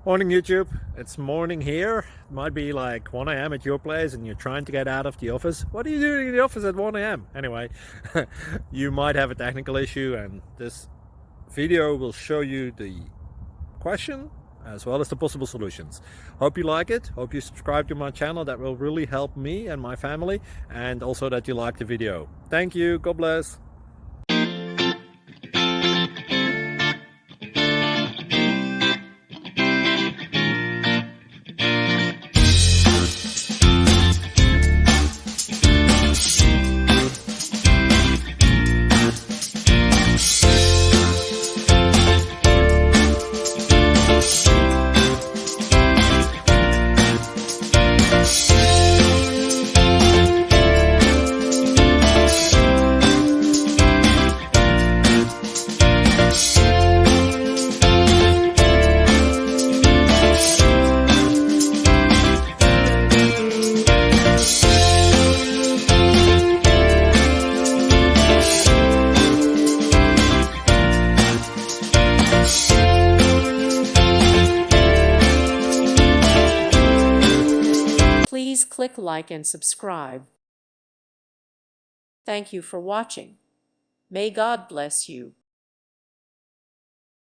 Morning YouTube, it's morning here. It might be like 1 a.m. at your place and you're trying to get out of the office. What are you doing in the office at 1 a.m.? Anyway, you might have a technical issue and this video will show you the question as well as the possible solutions. Hope you like it, hope you subscribe to my channel. That will really help me and my family, and also that you like the video. Thank you, God bless. Please click like and subscribe. Thank you for watching. May God bless you.